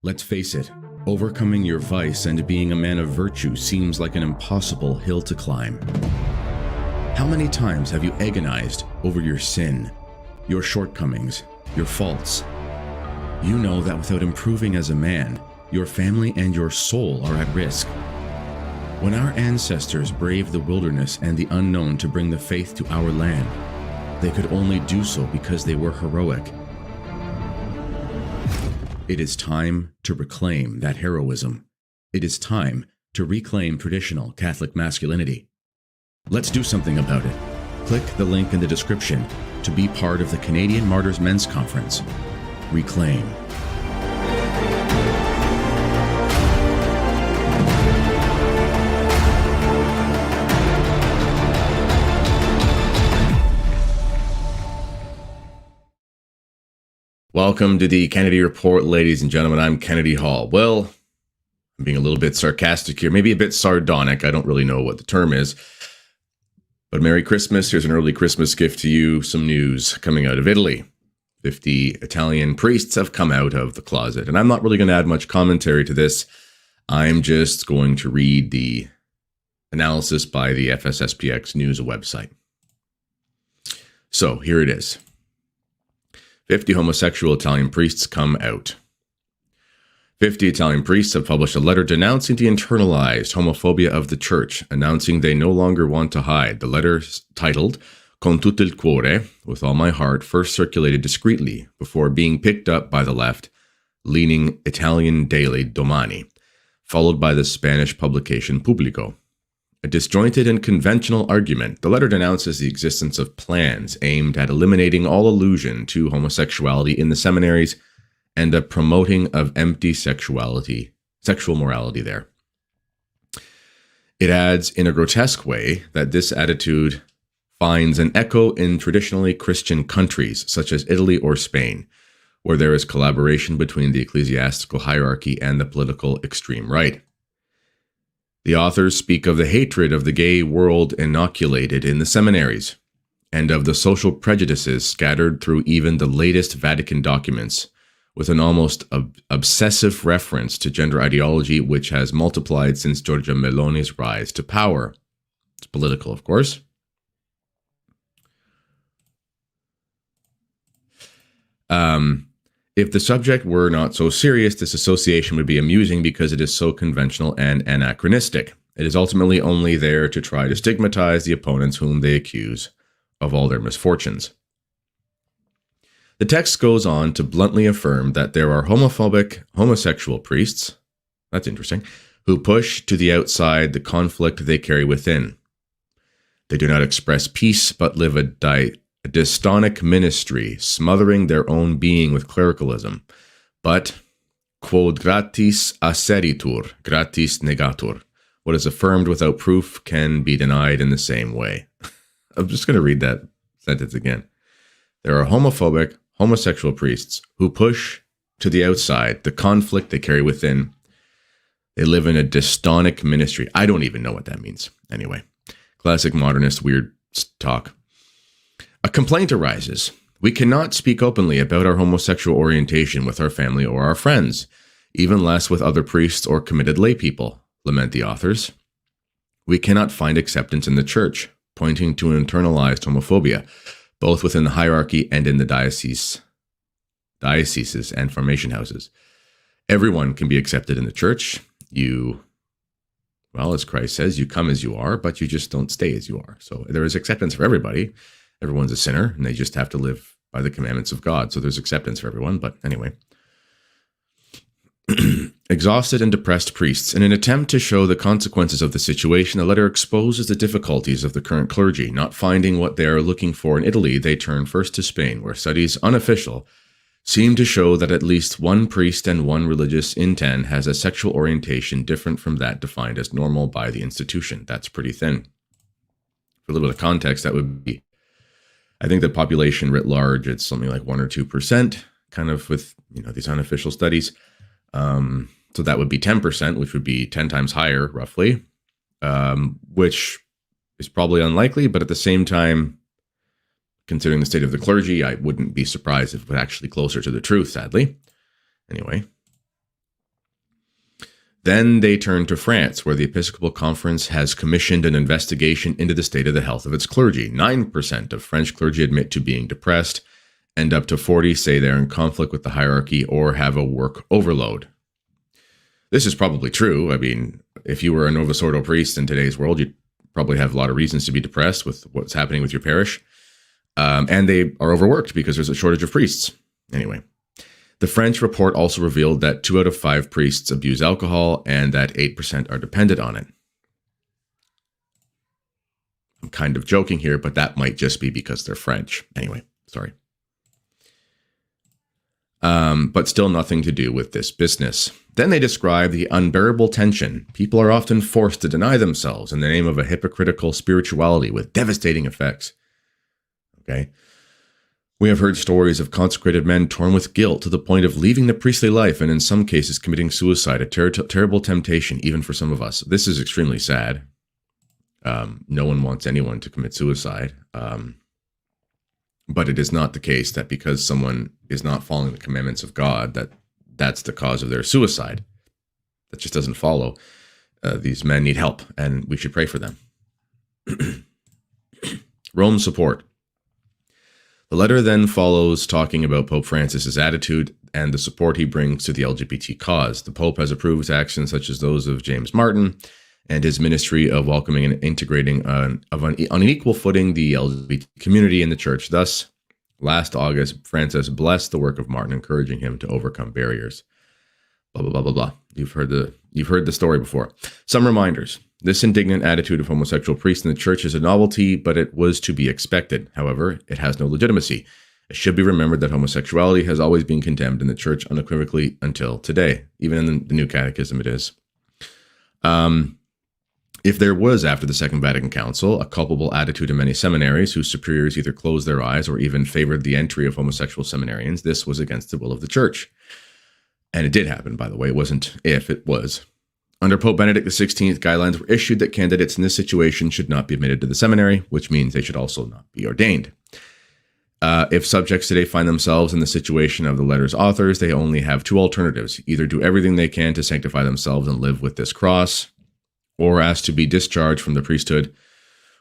Let's face it, overcoming your vice and being a man of virtue seems like an impossible hill to climb. How many times have you agonized over your sin, your shortcomings, your faults? You know that without improving as a man, your family and your soul are at risk. When our ancestors braved the wilderness and the unknown to bring the faith to our land, they could only do so because they were heroic. It is time to reclaim that heroism. It is time to reclaim traditional Catholic masculinity. Let's do something about it. Click the link in the description to be part of the Canadian Martyrs Men's Conference. Reclaim. Welcome to the Kennedy Report, ladies and gentlemen. I'm Kennedy Hall. Well, I'm being a little bit sarcastic here, maybe a bit sardonic. I don't really know what the term is. But Merry Christmas. Here's an early Christmas gift to you. Some news coming out of Italy. 50 Italian priests have come out of the closet. And I'm not really going to add much commentary to this. I'm just going to read the analysis by the FSSPX News website. So here it is. 50 homosexual Italian priests come out. 50 Italian priests have published a letter denouncing the internalized homophobia of the church, announcing they no longer want to hide. The letter, titled Con tutto il cuore, with all my heart, first circulated discreetly before being picked up by the left-leaning Italian daily Domani, followed by the Spanish publication Pubblico. A disjointed and conventional argument, the letter denounces the existence of plans aimed at eliminating all allusion to homosexuality in the seminaries and a promoting of empty sexual morality there. It adds in a grotesque way that this attitude finds an echo in traditionally Christian countries such as Italy or Spain, where there is collaboration between the ecclesiastical hierarchy and the political extreme right. The authors speak of the hatred of the gay world inoculated in the seminaries, and of the social prejudices scattered through even the latest Vatican documents, with an almost obsessive reference to gender ideology which has multiplied since Giorgia Meloni's rise to power. It's political, of course. If the subject were not so serious, this association would be amusing because it is so conventional and anachronistic. It is ultimately only there to try to stigmatize the opponents whom they accuse of all their misfortunes. The text goes on to bluntly affirm that there are homosexual priests, that's interesting, who push to the outside the conflict they carry within. They do not express peace, but live a dystonic ministry, smothering their own being with clericalism. But, quod gratis asseritur, gratis negatur. What is affirmed without proof can be denied in the same way. I'm just going to read that sentence again. There are homosexual priests who push to the outside the conflict they carry within. They live in a dystonic ministry. I don't even know what that means. Anyway, classic modernist weird talk. A complaint arises. We cannot speak openly about our homosexual orientation with our family or our friends, even less with other priests or committed lay people, lament the authors. We cannot find acceptance in the church, pointing to internalized homophobia, both within the hierarchy and in the dioceses and formation houses. Everyone can be accepted in the church. As Christ says, you come as you are, but you just don't stay as you are. So there is acceptance for everybody. Everyone's a sinner, and they just have to live by the commandments of God. So there's acceptance for everyone. But anyway, exhausted and depressed priests. In an attempt to show the consequences of the situation, the letter exposes the difficulties of the current clergy. Not finding what they are looking for in Italy, they turn first to Spain, where studies unofficial seem to show that at least one priest and one religious in 10 has a sexual orientation different from that defined as normal by the institution. That's pretty thin. For a little bit of context, that would be, I think the population writ large, it's something like 1 or 2%, kind of with these unofficial studies. So that would be 10%, which would be 10 times higher, roughly, which is probably unlikely. But at the same time, considering the state of the clergy, I wouldn't be surprised if it was actually closer to the truth, sadly. Anyway, Then they turn to France, where the Episcopal Conference has commissioned an investigation into the state of the health of its clergy. 9% of French clergy admit to being depressed, and up to 40% say they're in conflict with the hierarchy or have a work overload. This is probably true. I mean, if you were a Novus Ordo priest in today's world, you'd probably have a lot of reasons to be depressed with what's happening with your parish. And they are overworked because there's a shortage of priests. Anyway. The French report also revealed that 2 out of 5 priests abuse alcohol and that 8% are dependent on it. I'm kind of joking here, but that might just be because they're French. Anyway, sorry. But still nothing to do with this business. Then they describe the unbearable tension. People are often forced to deny themselves in the name of a hypocritical spirituality with devastating effects. Okay. We have heard stories of consecrated men torn with guilt to the point of leaving the priestly life and in some cases committing suicide, a terrible temptation even for some of us. This is extremely sad. No one wants anyone to commit suicide. But it is not the case that because someone is not following the commandments of God, that's the cause of their suicide. That just doesn't follow. These men need help and we should pray for them. Rome support. The letter then follows talking about Pope Francis's attitude and the support he brings to the LGBT cause. The Pope has approved actions such as those of James Martin and his ministry of welcoming and integrating on an equal footing the LGBT community in the church. Thus, last August, Francis blessed the work of Martin, encouraging him to overcome barriers. Blah, blah, blah, blah, blah. You've heard the story before. Some reminders. This indignant attitude of homosexual priests in the church is a novelty, but it was to be expected. However, it has no legitimacy. It should be remembered that homosexuality has always been condemned in the church unequivocally until today. Even in the New Catechism it is. If there was, after the Second Vatican Council, a culpable attitude in many seminaries whose superiors either closed their eyes or even favored the entry of homosexual seminarians, this was against the will of the church. And it did happen, by the way. It wasn't if, it was. Under Pope Benedict XVI, guidelines were issued that candidates in this situation should not be admitted to the seminary, which means they should also not be ordained. If subjects today find themselves in the situation of the letter's authors, they only have 2 alternatives. Either do everything they can to sanctify themselves and live with this cross, or ask to be discharged from the priesthood,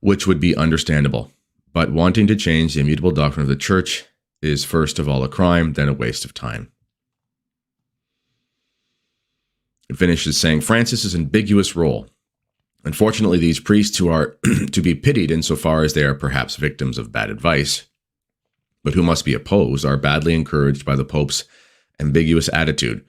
which would be understandable. But wanting to change the immutable doctrine of the church is first of all a crime, then a waste of time. It finishes saying, Francis's ambiguous role. Unfortunately, these priests who are to be pitied insofar as they are perhaps victims of bad advice, but who must be opposed, are badly encouraged by the Pope's ambiguous attitude,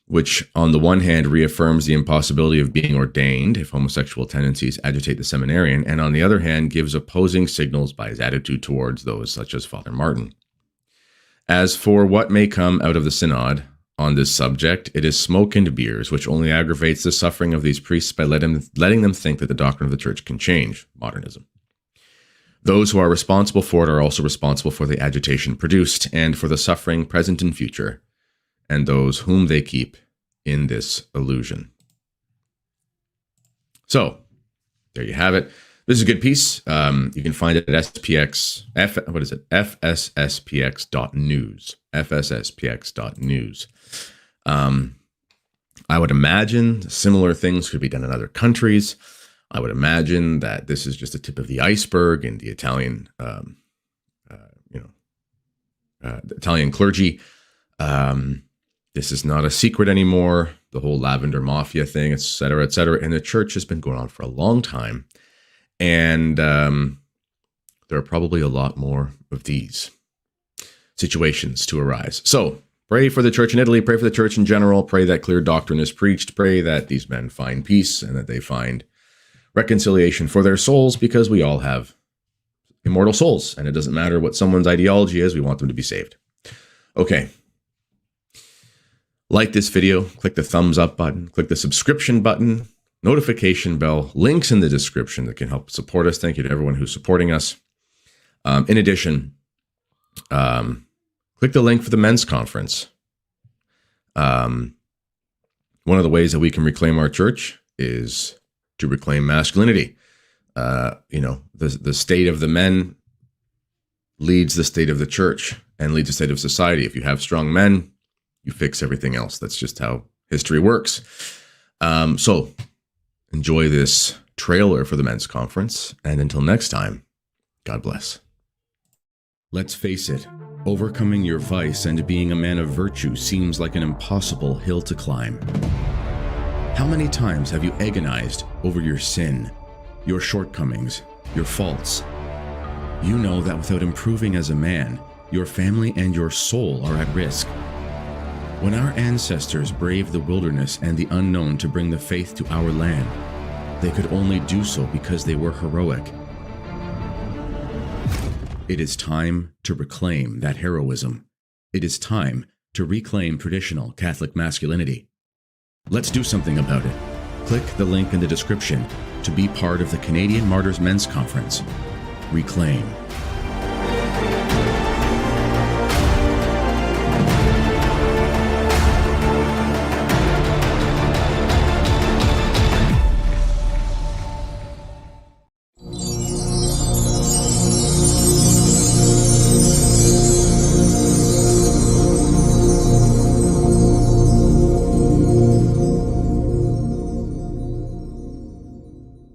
which on the one hand reaffirms the impossibility of being ordained if homosexual tendencies agitate the seminarian, and on the other hand gives opposing signals by his attitude towards those such as Father Martin. As for what may come out of the synod on this subject, it is smoke and beers, which only aggravates the suffering of these priests by letting them think that the doctrine of the church can change, modernism. Those who are responsible for it are also responsible for the agitation produced and for the suffering present and future, and those whom they keep in this illusion. So, there you have it. This is a good piece. You can find it at fsspx.news. fsspx.news. I would imagine similar things could be done in other countries. I would imagine that this is just the tip of the iceberg in the Italian, the Italian clergy. This is not a secret anymore. The whole lavender mafia thing, et cetera, et cetera. And the church has been going on for a long time. And there are probably a lot more of these situations to arise. So pray for the church in Italy, pray for the church in general, pray that clear doctrine is preached, pray that these men find peace and that they find reconciliation for their souls, because we all have immortal souls and it doesn't matter what someone's ideology is, we want them to be saved. Okay. Like this video, click the thumbs up button, click the subscription button, notification bell, links in the description that can help support us. Thank you to everyone who's supporting us. In addition, click the link for the men's conference. One of the ways that we can reclaim our church is to reclaim masculinity. The state of the men leads the state of the church and leads the state of society. If you have strong men, you fix everything else. That's just how history works. So enjoy this trailer for the men's conference. And until next time, God bless. Let's face it, overcoming your vice and being a man of virtue seems like an impossible hill to climb. How many times have you agonized over your sin, your shortcomings, your faults? You know that without improving as a man, your family and your soul are at risk. When our ancestors braved the wilderness and the unknown to bring the faith to our land, they could only do so because they were heroic. It is time to reclaim that heroism. It is time to reclaim traditional Catholic masculinity. Let's do something about it. Click the link in the description to be part of the Canadian Martyrs Men's Conference. Reclaim.